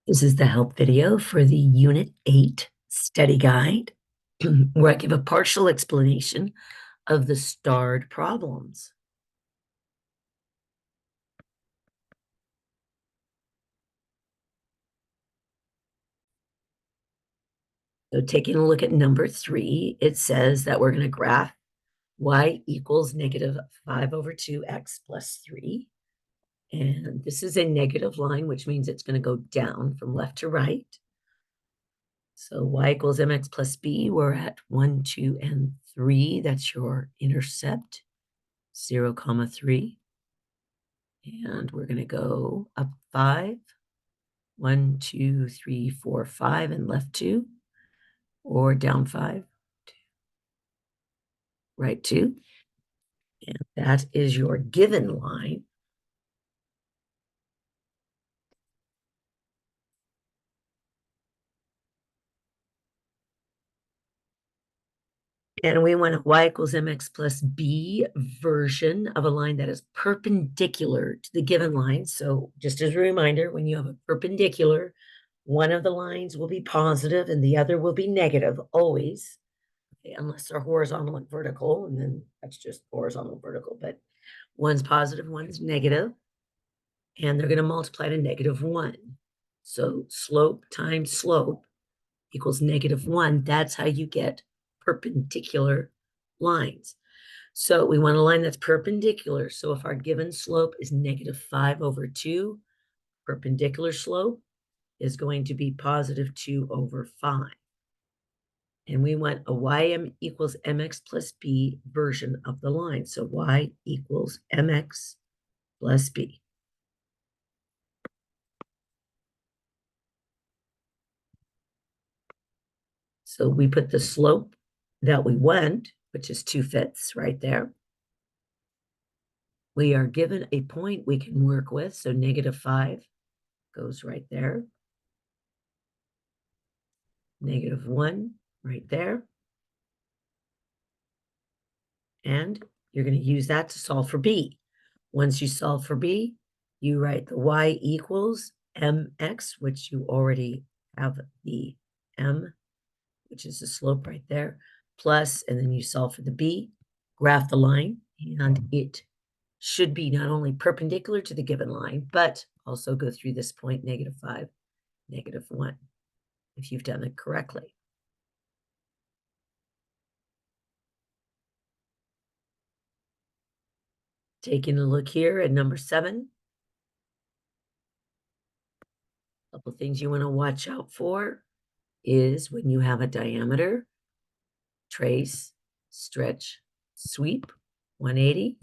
This is the help video for the Unit 8 study guide, where I give a partial explanation of the starred problems. So taking a look at number 3, it says that we're going to graph y equals negative 5 over 2x plus 3. And this is a negative line, which means it's going to go down from left to right. So y equals mx plus b, we're at 1, 2, and 3. That's your intercept, 0, 3. And we're going to go up 5. 1, 2, 3, 4, 5, and left 2. Or down 5, right 2. And that is your given line. And we want a y equals mx plus b version of a line that is perpendicular to the given line. So just as a reminder, when you have a perpendicular, one of the lines will be positive and the other will be negative, always. Okay, unless they're horizontal and vertical, and then that's just horizontal and vertical. But one's positive, one's negative, and they're going to multiply to -1. So slope times slope equals -1. That's how you get perpendicular lines. So we want a line that's perpendicular. So if our given slope is -5 over 2, perpendicular slope is going to be positive 2 over 5. And we want a ym equals mx plus b version of the line. So y equals mx plus b. So we put the slope that we want, which is 2/5 right there. We are given a point we can work with, so -5 goes right there. -1 right there. And you're going to use that to solve for b. Once you solve for b, you write the y equals mx, which you already have the m, which is the slope right there, plus, and then you solve for the b, graph the line, and it should be not only perpendicular to the given line, but also go through this point, -5, -1, if you've done it correctly. Taking a look here at number 7, a couple things you want to watch out for is when you have a diameter, trace, stretch, sweep, 180.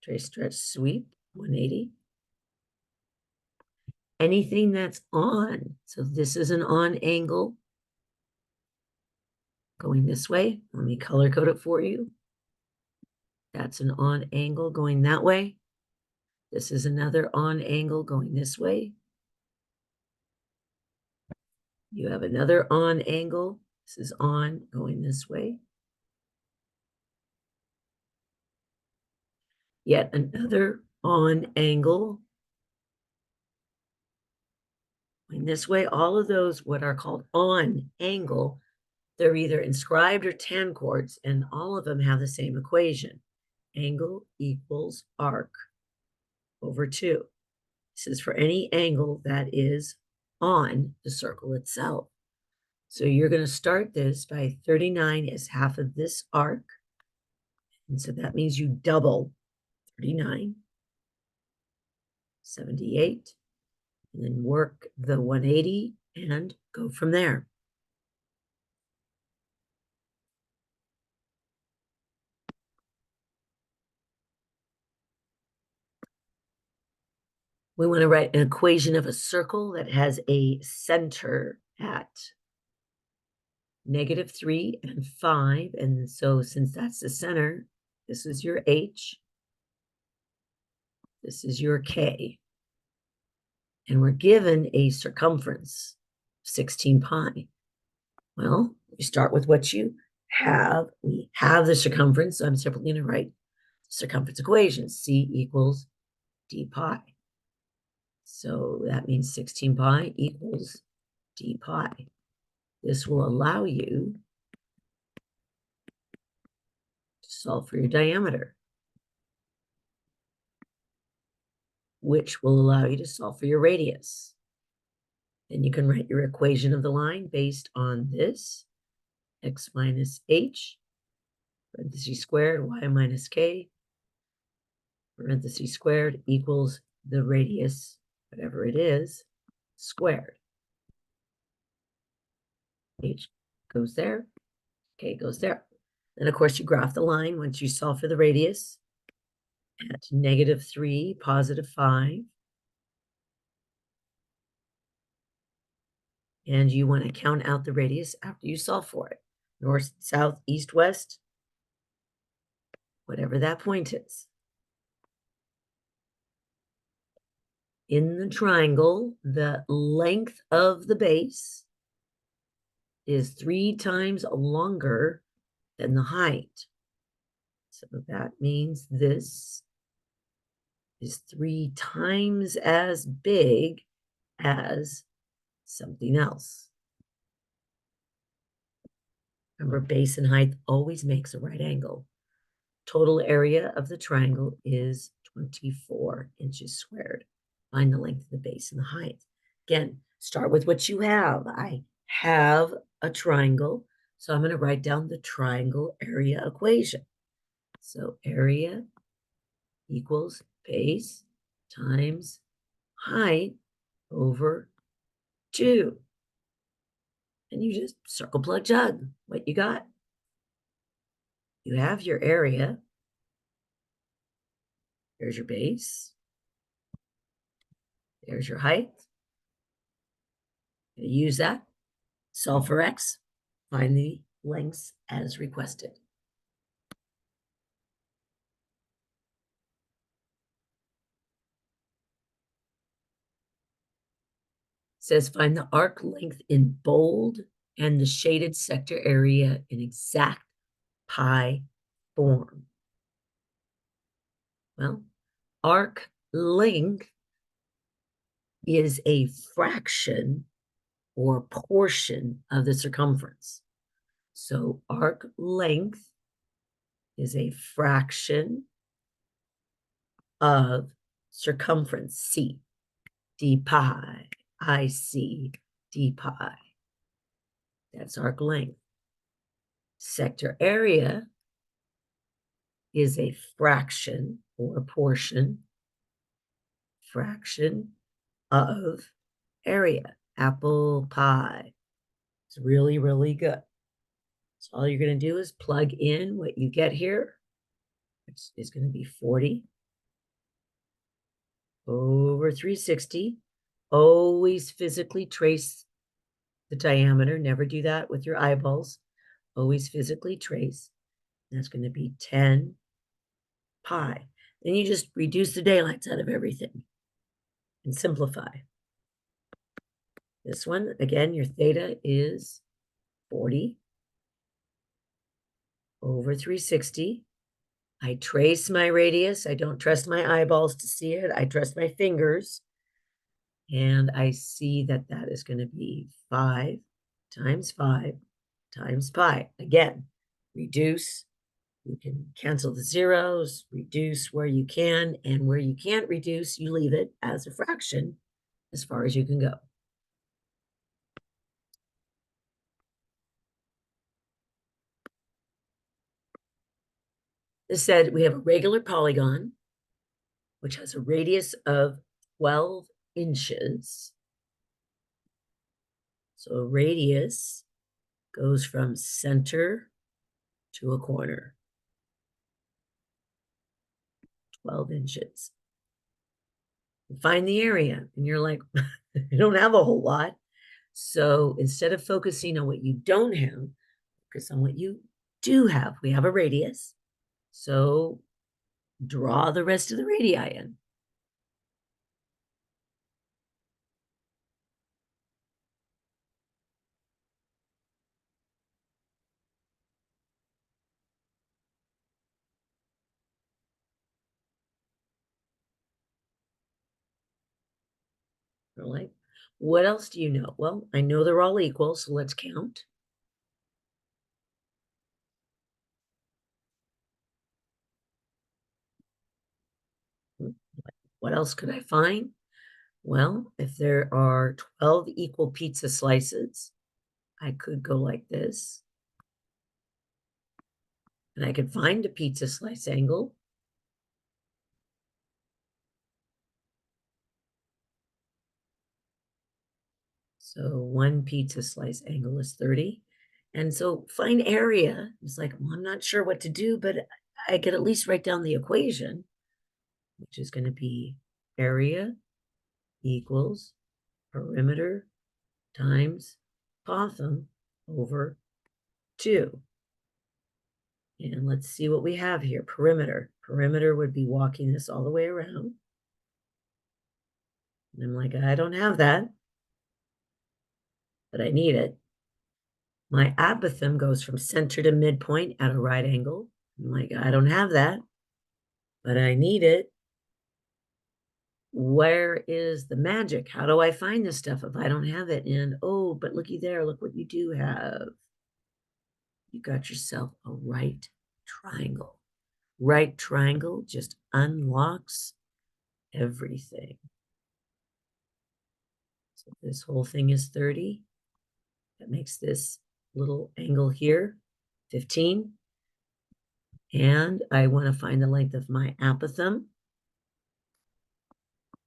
Trace, stretch, sweep, 180. Anything that's on, so this is an on angle going this way. Let me color code it for you. That's an on angle going that way. This is another on angle going this way. You have another on angle. This is on going this way. Yet another on angle going this way. All of those, what are called on angle, they're either inscribed or tan chords, and all of them have the same equation. Angle equals arc over 2. This is for any angle that is on the circle itself. So you're going to start this by 39 is half of this arc. And so that means you double 39, 78, and then work the 180 and go from there. We want to write an equation of a circle that has a center at -3 and 5. And so since that's the center, this is your H, this is your K. And we're given a circumference, 16 pi. Well, you start with what you have. We have the circumference, so I'm simply going to write circumference equation, C equals d pi. So that means 16 pi equals d pi. This will allow you to solve for your diameter, which will allow you to solve for your radius. Then you can write your equation of the line based on this, x minus h, parentheses squared, y minus k, parentheses squared equals the radius, whatever it is, squared. H goes there, k goes there. Then, of course, you graph the line once you solve for the radius at -3, +5. And you want to count out the radius after you solve for it. North, south, east, west, whatever that point is. In the triangle, the length of the base is 3 times longer than the height. So that means this is 3 times as big as something else. Remember, base and height always makes a right angle. Total area of the triangle is 24 inches squared. Find the length of the base and the height. Again, start with what you have. I have a triangle, so I'm going to write down the triangle area equation. So area equals base times height over 2. And you just circle, plug, jug what you got. You have your area. There's your base. There's your height. Use that. Solve for x. Find the lengths as requested. Says find the arc length in bold and the shaded sector area in exact pi form. Well, arc length is a fraction or portion of the circumference. So arc length is a fraction of circumference, c, d pi, IC, d pi. That's arc length. Sector area is a fraction or portion, fraction of area, apple pie. It's really, really good. So all you're going to do is plug in what you get here, which is going to be 40 over 360. Always physically trace the diameter. Never do that with your eyeballs. Always physically trace. That's going to be 10 pi. Then you just reduce the daylights out of everything and simplify. This one, again, your theta is 40 over 360. I trace my radius. I don't trust my eyeballs to see it. I trust my fingers. And I see that that is going to be 5 times 5 times pi. Again, reduce. You can cancel the zeros, reduce where you can, and where you can't reduce, you leave it as a fraction as far as you can go. This said we have a regular polygon, which has a radius of 12 inches. So a radius goes from center to a corner. 12 inches. Find the area, and you're like, you don't have a whole lot. So instead of focusing on what you don't have, focus on what you do have. We have a radius. So draw the rest of the radii in. Really? What else do you know? Well, I know they're all equal, so let's count. Hmm, what else could I find? Well, if there are 12 equal pizza slices, I could go like this, and I could find a pizza slice angle. So one pizza slice angle is 30. And so find area. It's like, well, I'm not sure what to do, but I could at least write down the equation, which is going to be area equals perimeter times Botham over 2. And let's see what we have here. Perimeter. Perimeter would be walking this all the way around. And I'm like, I don't have that, but I need it. My apothem goes from center to midpoint at a right angle. I'm like, I don't have that, but I need it. Where is the magic? How do I find this stuff if I don't have it? And oh, but looky there, look what you do have. You got yourself a right triangle. Right triangle just unlocks everything. So this whole thing is 30. That makes this little angle here 15. And I want to find the length of my apothem.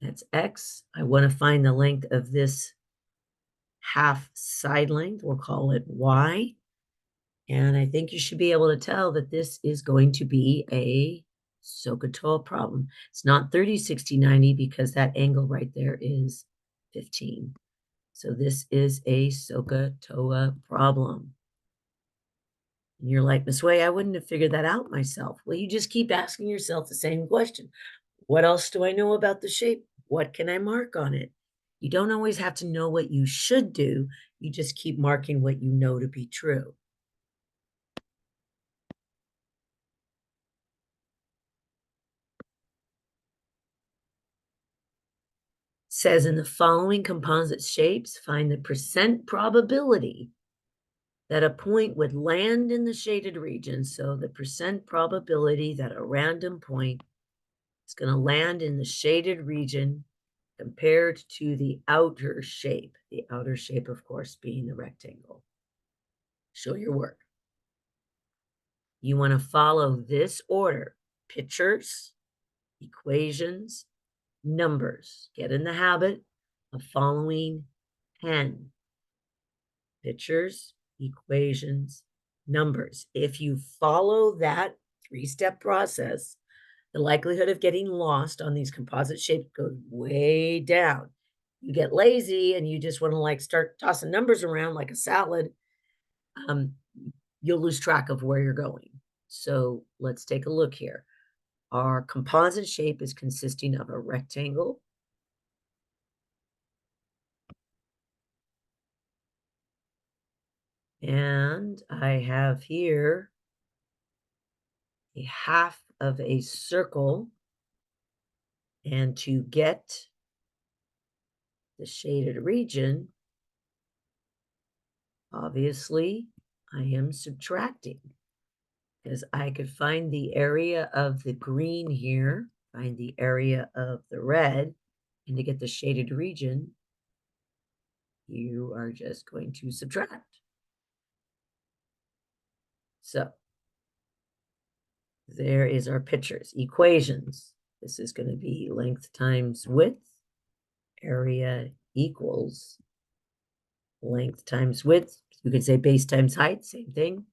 That's X. I want to find the length of this half side length. We'll call it Y. And I think you should be able to tell that this is going to be a SOHCAHTOA problem. It's not 30, 60, 90 because that angle right there is 15. So this is a SOHCAHTOA problem. And you're like, Miss Way, I wouldn't have figured that out myself. Well, you just keep asking yourself the same question. What else do I know about the shape? What can I mark on it? You don't always have to know what you should do. You just keep marking what you know to be true. Says in the following composite shapes, find the percent probability that a point would land in the shaded region. So the percent probability that a random point is going to land in the shaded region compared to the outer shape. The outer shape, of course, being the rectangle. Show your work. You want to follow this order: pictures, equations, numbers. Get in the habit of following 10. Pictures, equations, numbers. If you follow that 3-step process, the likelihood of getting lost on these composite shapes goes way down. You get lazy and you just want to like start tossing numbers around like a salad, um, you'll lose track of where you're going. So let's take a look here. Our composite shape is consisting of a rectangle, and I have here a half of a circle. And to get the shaded region, obviously, I am subtracting because I could find the area of the green here, find the area of the red, and to get the shaded region, you are just going to subtract. So there is our pictures, equations. This is going to be length times width, area equals length times width. You could say base times height, same thing.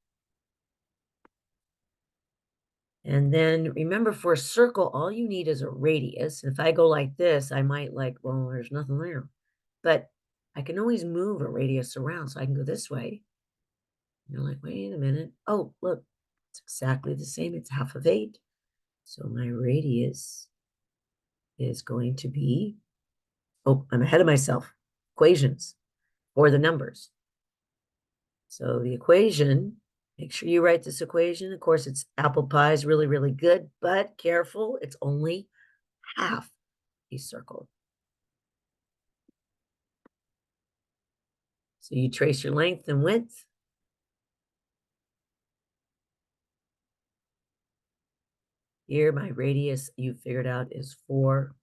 And then remember, for a circle, all you need is a radius. If I go like this, I might like, well, there's nothing there. But I can always move a radius around. So I can go this way. You're like, wait a minute. Oh, look, it's exactly the same. It's half of 8. So my radius is going to be, oh, I'm ahead of myself. Equations or the numbers. So the equation, make sure you write this equation. Of course, it's apple pie is really, really good, but careful, it's only half a circle. So you trace your length and width. Here, my radius you figured out is 4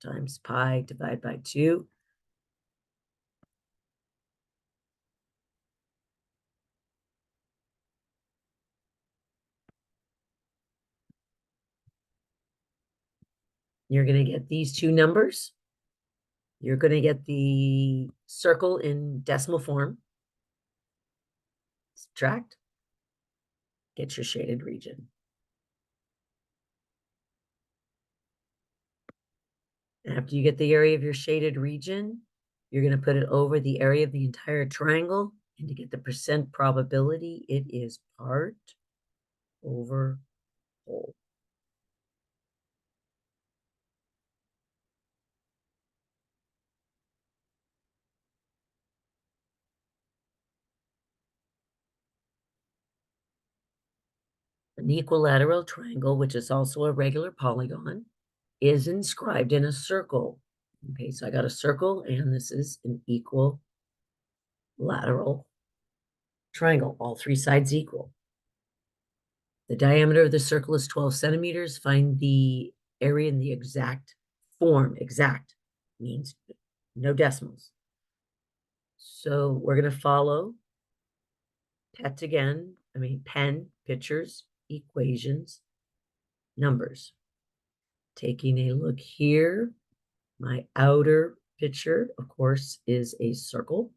times pi divided by 2. You're going to get these two numbers. You're going to get the circle in decimal form. Subtract. Get your shaded region. After you get the area of your shaded region, you're going to put it over the area of the entire triangle. And to get the percent probability, it is part over whole. An equilateral triangle, which is also a regular polygon, is inscribed in a circle. Okay, so I got a circle, and this is an equilateral triangle, all three sides equal. The diameter of the circle is 12 centimeters. Find the area in the exact form. Exact means no decimals. So we're going to follow pen, pictures, equations, numbers. Taking a look here, my outer picture, of course, is a circle.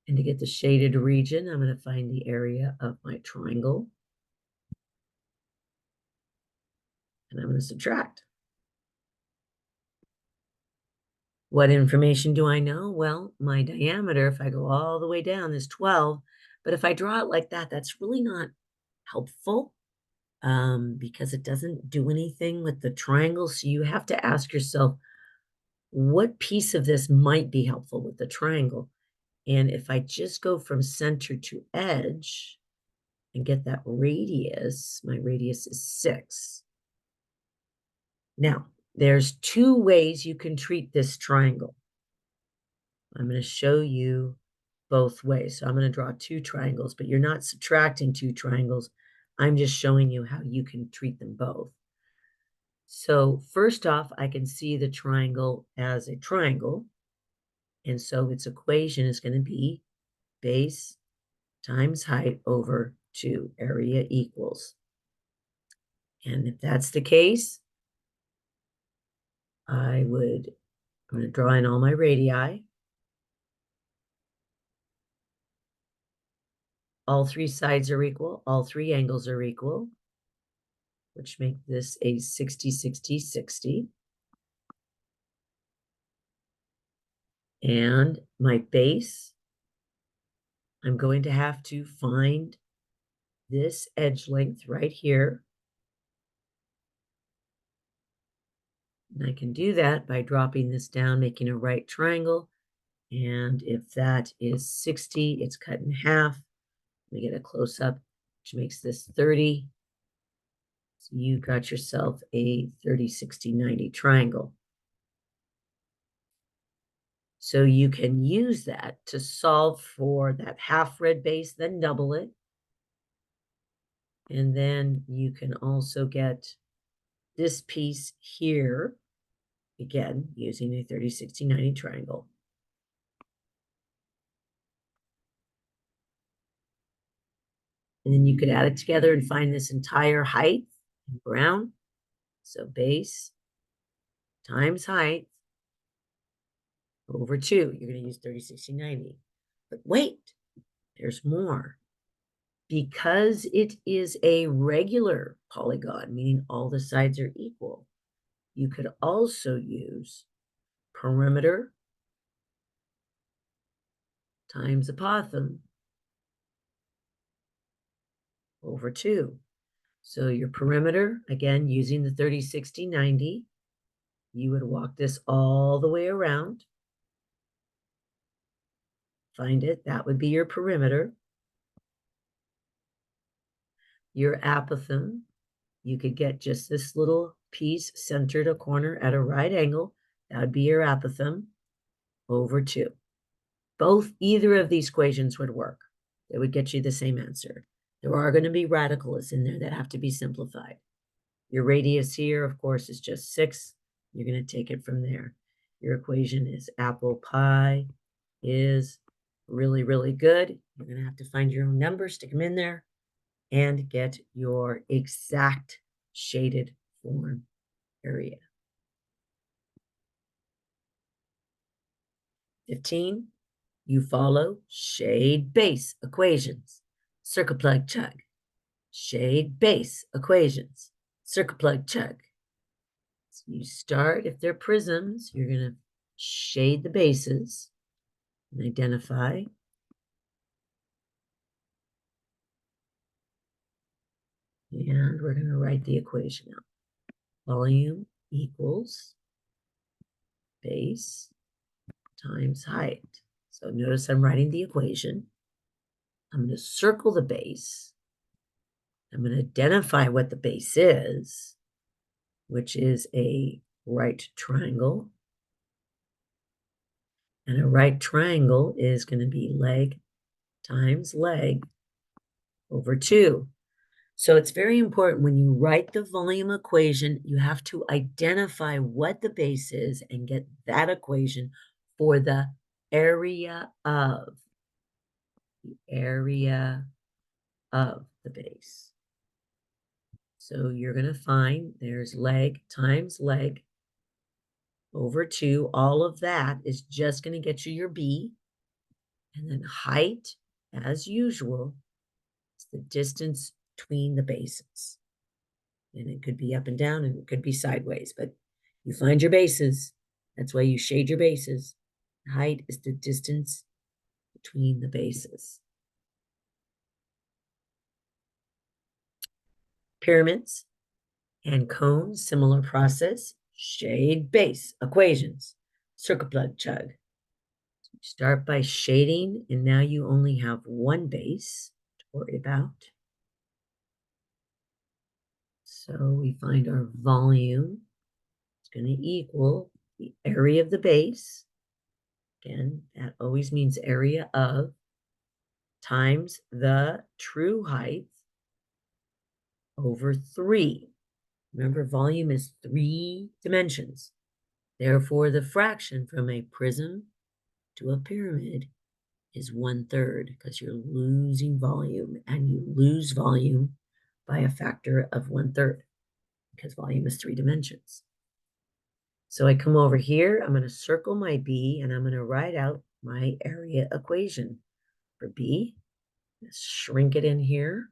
And to get the shaded region, I'm going to find the area of my triangle. And I'm going to subtract. What information do I know? Well, my diameter, if I go all the way down, is 12. But if I draw it like that, that's really not helpful because it doesn't do anything with the triangle. So you have to ask yourself, what piece of this might be helpful with the triangle? And if I just go from center to edge and get that radius, my radius is 6. Now, there's two ways you can treat this triangle. I'm going to show you both ways. So I'm going to draw two triangles, but you're not subtracting two triangles. I'm just showing you how you can treat them both. So first off, I can see the triangle as a triangle. And so its equation is going to be base times height over 2, area equals. And if that's the case, I'm going to draw in all my radii. All three sides are equal. All three angles are equal, which make this a 60, 60, 60. And my base, I'm going to have to find this edge length right here. And I can do that by dropping this down, making a right triangle. And if that is 60, it's cut in half. We get a close-up, which makes this 30. So you got yourself a 30, 60, 90 triangle. So you can use that to solve for that half red base, then double it. And then you can also get this piece here, again, using a 30, 60, 90 triangle. And then you could add it together and find this entire height in brown. So base times height over 2. You're going to use 30, 60, 90. But wait, there's more. Because it is a regular polygon, meaning all the sides are equal, you could also use perimeter times apothem over 2. So your perimeter, again, using the 30, 60, 90, you would walk this all the way around. Find it. That would be your perimeter. Your apothem, you could get just this little piece centered a corner at a right angle, that would be your apothem, over 2. Either of these equations would work. They would get you the same answer. There are going to be radicals in there that have to be simplified. Your radius here, of course, is just 6. You're going to take it from there. Your equation is apple pie is really, really good. You're going to have to find your own numbers, stick them in there, and get your exact shaded form area. 15, you follow shade base equations. Circle plug chug. Shade base equations. Circle plug chug. So you start, if they're prisms, you're going to shade the bases and identify. And we're going to write the equation out. Volume equals base times height. So notice I'm writing the equation. I'm going to circle the base. I'm going to identify what the base is, which is a right triangle. And a right triangle is going to be leg times leg over 2. So it's very important when you write the volume equation, you have to identify what the base is and get that equation for the area of the base. So you're going to find there's leg times leg over 2. All of that is just going to get you your B. And then height, as usual, is the distance between the bases. And it could be up and down and it could be sideways, but you find your bases. That's why you shade your bases. Height is the distance between the bases. Pyramids and cones, similar process. Shade base equations. Circle plug chug. So you start by shading, and now you only have one base to worry about. So we find our volume. It's going to equal the area of the base. Again, that always means area of times the true height over 3. Remember, volume is 3 dimensions. Therefore, the fraction from a prism to a pyramid is 1/3 because you're losing volume, and you lose volume by a factor of 1/3 because volume is 3 dimensions. So I come over here, I'm going to circle my B, and I'm going to write out my area equation for B. Let's shrink it in here.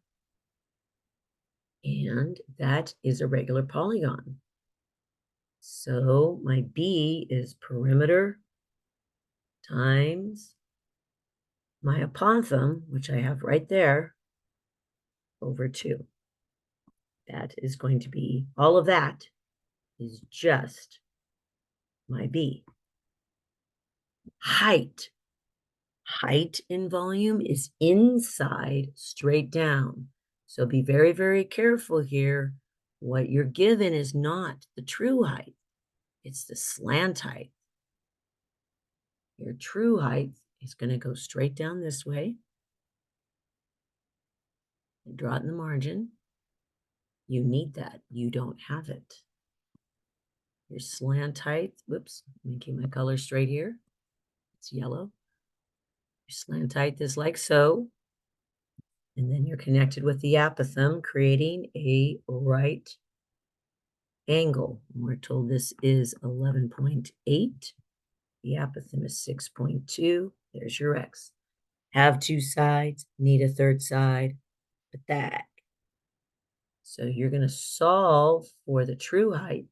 And that is a regular polygon. So my B is perimeter times my apothem, which I have right there, over 2. That is going to be, all of that is just my B. Height. Height in volume is inside, straight down. So be very, very careful here. What you're given is not the true height. It's the slant height. Your true height is going to go straight down this way. And draw it in the margin. You need that. You don't have it. Your slant height, whoops, let me keep my color straight here. It's yellow. Your slant height is like so. And then you're connected with the apothem, creating a right angle. We're told this is 11.8. The apothem is 6.2. There's your X. Have 2 sides, need a 3rd side, but that. So you're going to solve for the true height.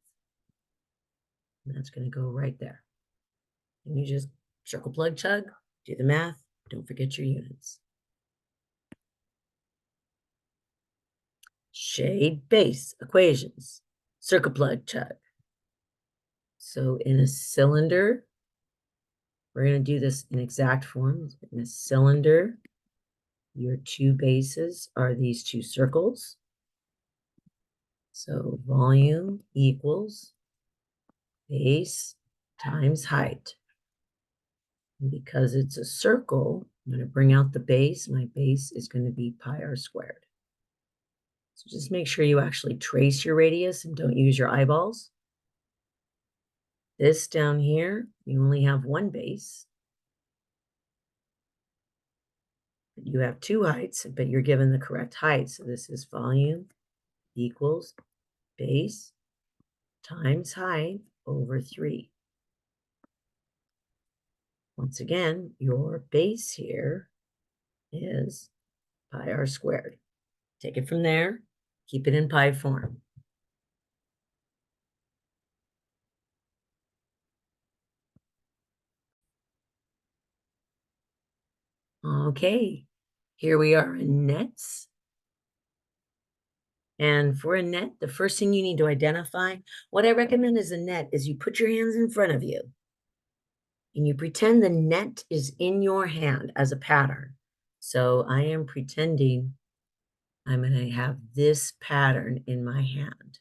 And that's going to go right there. And you just circle plug chug, do the math. Don't forget your units. Shade base equations. Circle plug chug. So in a cylinder, we're going to do this in exact form. In a cylinder, your 2 bases are these 2 circles. So volume equals base times height. And because it's a circle, I'm going to bring out the base. My base is going to be pi r squared. So just make sure you actually trace your radius and don't use your eyeballs. This down here, you only have one base. You have two heights, but you're given the correct height. So this is volume equals base times height over 3. Once again, your base here is pi r squared. Take it from there, keep it in pi form. Okay, here we are in nets. And for a net, the first thing you need to identify, what I recommend as a net is you put your hands in front of you and you pretend the net is in your hand as a pattern. So I am pretending I'm going to have this pattern in my hand.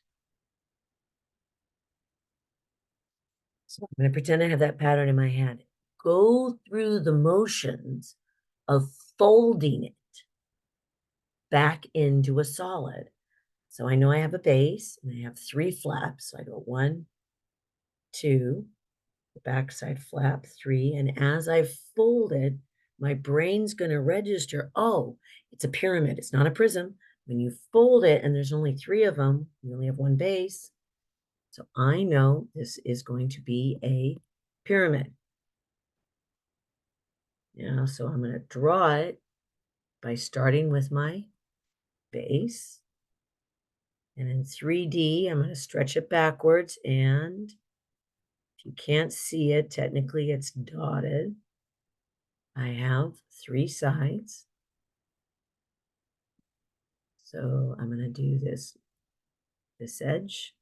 So I'm going to pretend I have that pattern in my hand. Go through the motions of folding it back into a solid. So I know I have a base and I have 3 flaps. So I go 1, 2, the backside flap 3. And as I fold it, my brain's going to register, oh, it's a pyramid. It's not a prism. When you fold it and there's only 3 of them, you only have 1 base. So I know this is going to be a pyramid. Yeah, so I'm going to draw it by starting with my base. And in 3D, I'm going to stretch it backwards. And if you can't see it, technically it's dotted. I have 3 sides. So I'm going to do this edge.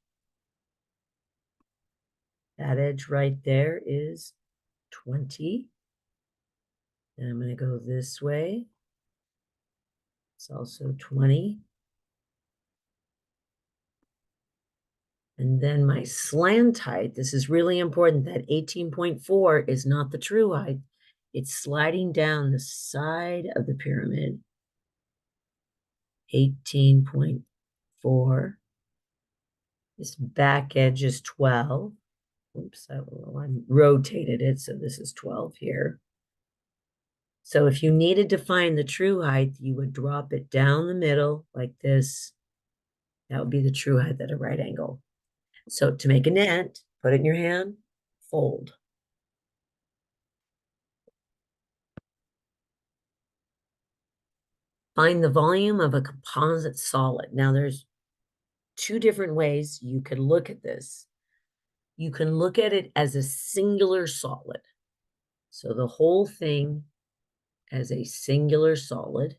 That edge right there is 20. Then I'm going to go this way. It's also 20. And then my slant height, this is really important, that 18.4 is not the true height. It's sliding down the side of the pyramid. 18.4. This back edge is 12. Oops, I rotated it, so this is 12 here. So if you needed to find the true height, you would drop it down the middle like this. That would be the true height at a right angle. So to make a net, put it in your hand, fold. Find the volume of a composite solid. Now there's 2 different ways you could look at this. You can look at it as a singular solid. So the whole thing as a singular solid,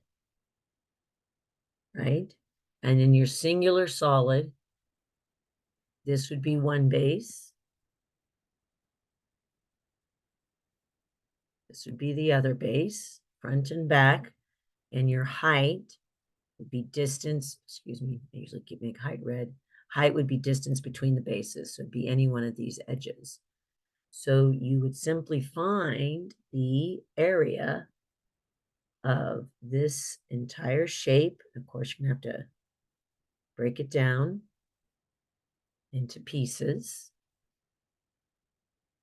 right? And in your singular solid, this would be 1 base. This would be the other base, front and back. And your height would be distance, excuse me, I usually make height red. Height would be distance between the bases. So it'd be any one of these edges. So you would simply find the area of this entire shape. Of course, you're going to have to break it down into pieces.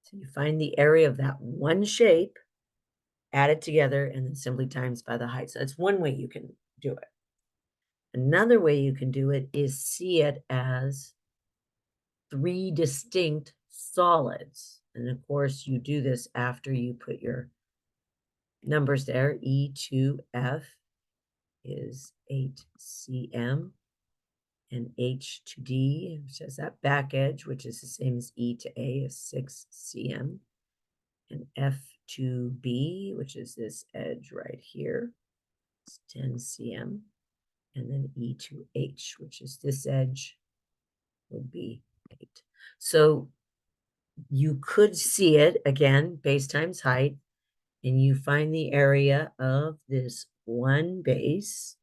So you find the area of that one shape, add it together, and then simply times by the height. So that's one way you can do it. Another way you can do it is see it as 3 distinct solids. And of course, you do this after you put your numbers there. E2F is 8 cm. And H to D, which has that back edge, which is the same as E to A, is 6 cm. And F to B, which is this edge right here, is 10 cm. And then E to H, which is this edge, would be 8. So you could see it, again, base times height, and you find the area of this one base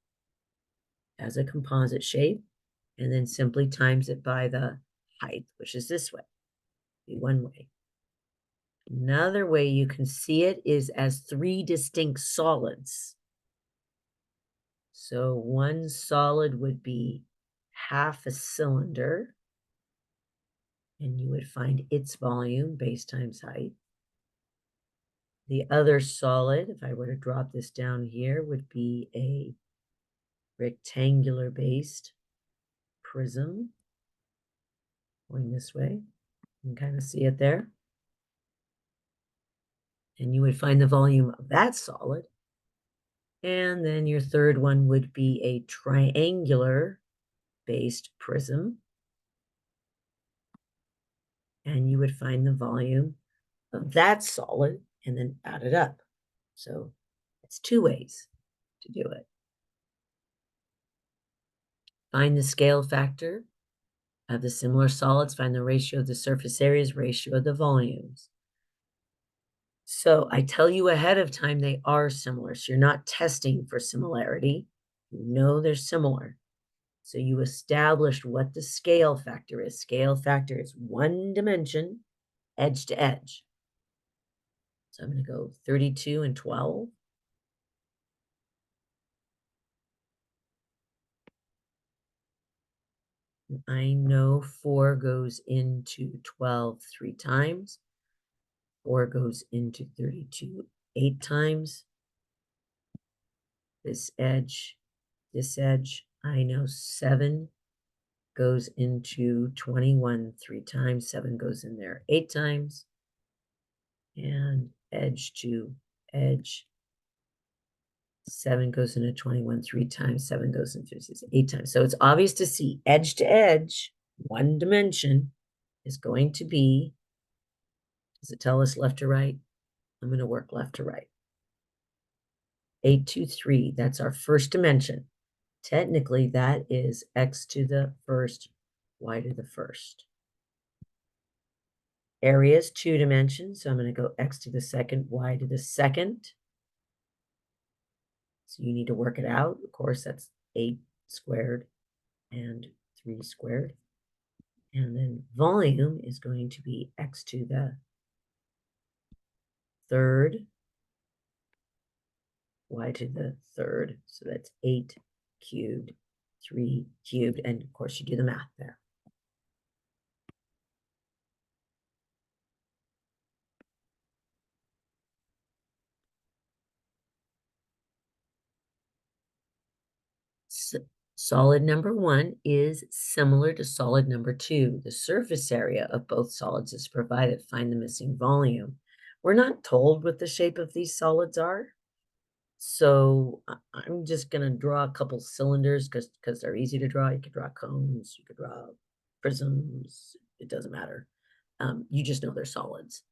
as a composite shape. and then simply times it by the height, which is this way, be one way. Another way you can see it is as three distinct solids. So one solid would be half a cylinder, and you would find its volume, base times height. The other solid, if I were to drop this down here, would be a rectangular based prism going this way. You can kind of see it there. And you would find the volume of that solid. And then your third one would be a triangular based prism. And you would find the volume of that solid and then add it up. So it's two ways to do it. Find the scale factor of the similar solids, find the ratio of the surface areas, ratio of the volumes. So I tell you ahead of time they are similar. So you're not testing for similarity. You know they're similar. So you established what the scale factor is. Scale factor is one dimension, edge to edge. So I'm going to go 32 and 12. I know 4 goes into 12 3 times. 4 goes into 32 8 times. This edge, I know 7 goes into 21 3 times. 7 goes in there 8 times. And edge to edge, 7 goes into 21 3 times. 7 goes into 8 times. So it's obvious to see edge to edge, one dimension is going to be, does it tell us left to right? I'm going to work left to right. 8 2 3, that's our first dimension. Technically, that is x to the first, y to the first. Area is 2 dimensions, so I'm going to go x to the second, y to the second. So you need to work it out. Of course, that's 8 squared and 3 squared. And then volume is going to be x to the third, y to the third. So that's 8 cubed, 3 cubed, and of course you do the math there. So solid number 1 is similar to solid number 2. The surface area of both solids is provided. Find the missing volume. We're not told what the shape of these solids are. So I'm just going to draw a couple cylinders because they're easy to draw. You could draw cones, you could draw prisms. It doesn't matter. You just know they're solids.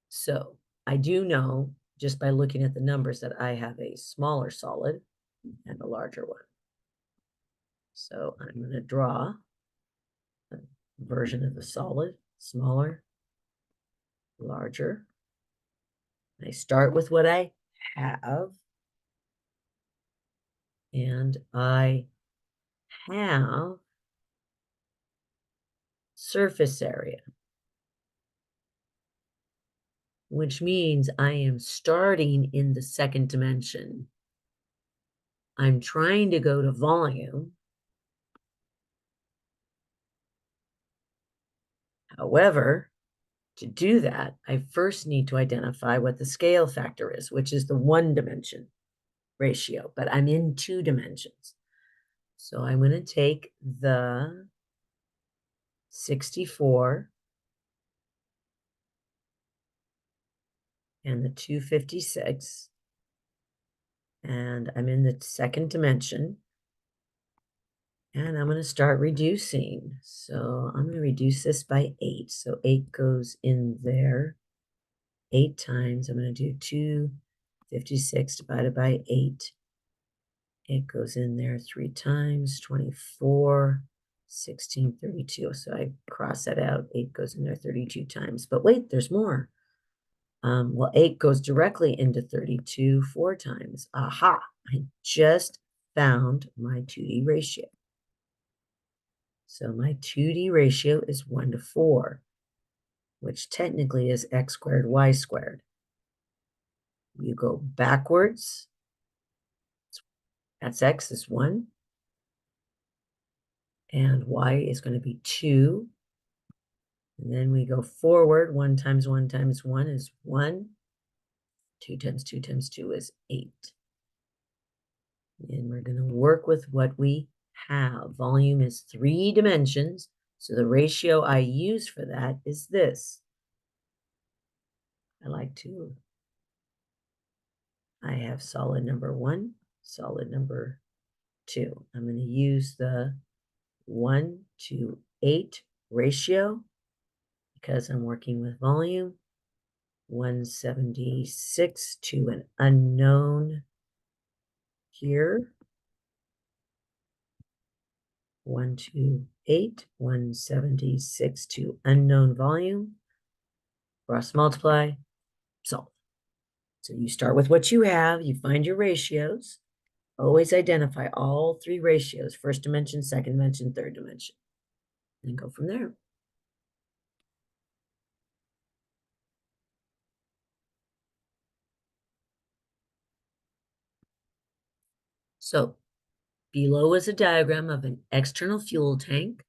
So I do know just by looking at the numbers that I have a smaller solid and a larger one. So I'm going to draw a version of the solid, smaller, larger. I start with what I have. And I have surface area, which means I am starting in the second dimension. I'm trying to go to volume. However, to do that, I first need to identify what the scale factor is, which is the one dimension ratio, but I'm in 2 dimensions. So I'm going to take the 64 and the 256, and I'm in the second dimension, and I'm going to start reducing. So I'm going to reduce this by 8. So 8 goes in there 8 times. I'm going to do 256 divided by 8. It goes in there 3 times, 24, 16, 32. So I cross that out. 8 goes in there 32 times. But wait, there's more. Well, 8 goes directly into 32 4 times. Aha, I just found my 2D ratio. So my 2D ratio is 1 to 4, which technically is x squared, y squared. You go backwards, that's x is 1, and y is going to be 2. And then we go forward, 1 times 1 times 1 is 1. 2 times 2 times 2 is 8. And we're going to work with what we have. Volume is 3 dimensions, so the ratio I use for that is this. I have solid number 1, solid number 2. I'm going to use the 1 to 8 ratio because I'm working with volume. 176 to an unknown here. 128, 176 to unknown volume. Cross multiply, solve. So you start with what you have, you find your ratios. Always identify all 3 ratios, first dimension, second dimension, third dimension, and go from there. So below is a diagram of an external fuel tank.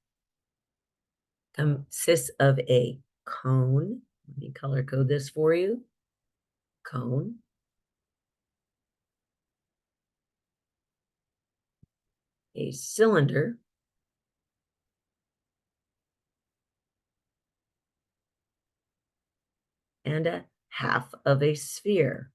Consists of a cone. Let me color code this for you. Cone. A cylinder. And a half of a sphere.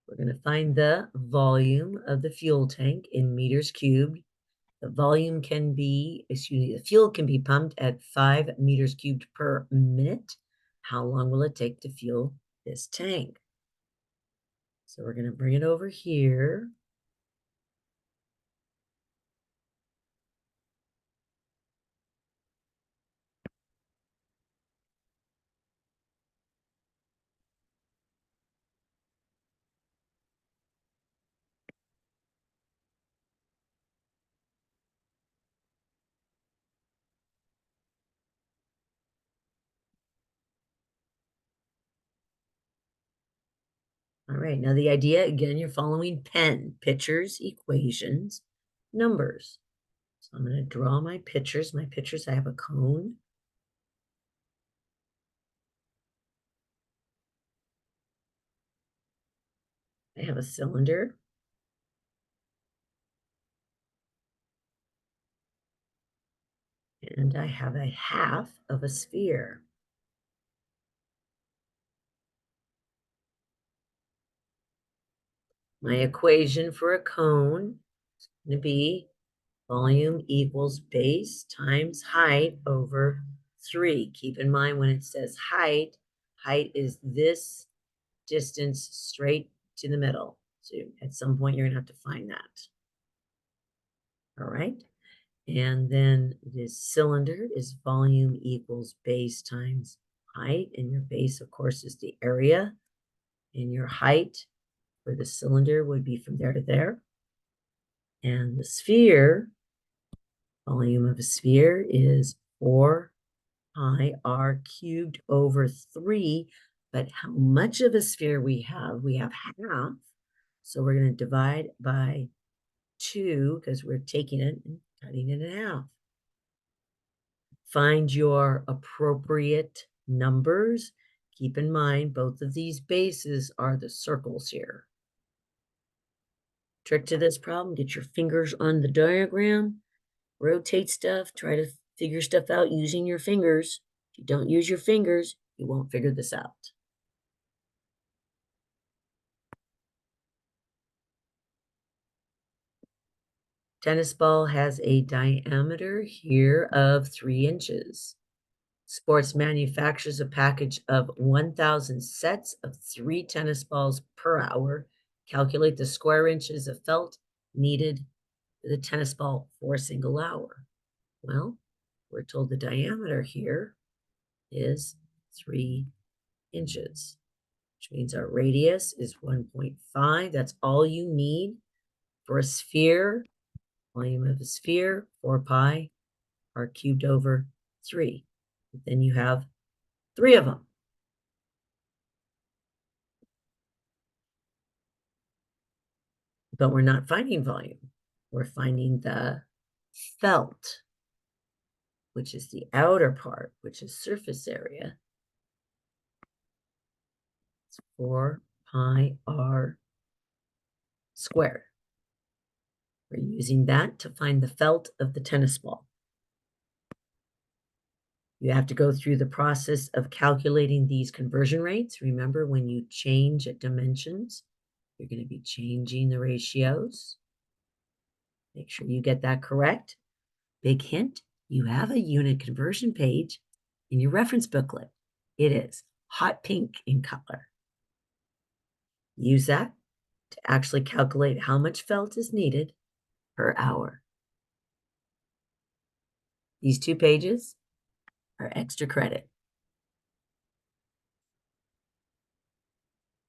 We're going to find the volume of the fuel tank in meters cubed. The volume can be, the fuel can be pumped at 5 meters cubed per minute. How long will it take to fuel this tank? So we're going to bring it over here. All right, now the idea, again, you're following Penn, pictures, equations, numbers. So I'm going to draw my pictures. My pictures, I have a cone. I have a cylinder. And I have a half of a sphere. My equation for a cone is going to be volume equals base times height over 3. Keep in mind when it says height, height is this distance straight to the middle. So at some point you're going to have to find that. All right. And then this cylinder is volume equals base times height. And your base, of course, is the area. And your height for the cylinder would be from there to there. And the sphere, volume of a sphere is 4 pi r cubed over 3. But how much of a sphere we have? We have half. So we're going to divide by 2 because we're taking it and cutting it in half. Find your appropriate numbers. Keep in mind, both of these bases are the circles here. Trick to this problem, get your fingers on the diagram, rotate stuff, try to figure stuff out using your fingers. If you don't use your fingers, you won't figure this out. Tennis ball has a diameter here of 3 inches. Sports manufactures a package of 1,000 sets of 3 tennis balls per hour. Calculate the square inches of felt needed for the tennis ball for a single hour. Well, we're told the diameter here is 3 inches. which means our radius is 1.5. That's all you need for a sphere. Volume of a sphere, 4 pi r cubed over 3. Then you have 3 of them. But we're not finding volume. We're finding the felt, which is the outer part, which is surface area. It's 4 pi r squared. We're using that to find the felt of the tennis ball. You have to go through the process of calculating these conversion rates. Remember, when you change at dimensions, you're going to be changing the ratios. Make sure you get that correct. Big hint, you have a unit conversion page in your reference booklet. It is hot pink in color. Use that to actually calculate how much felt is needed per hour. These 2 pages are extra credit.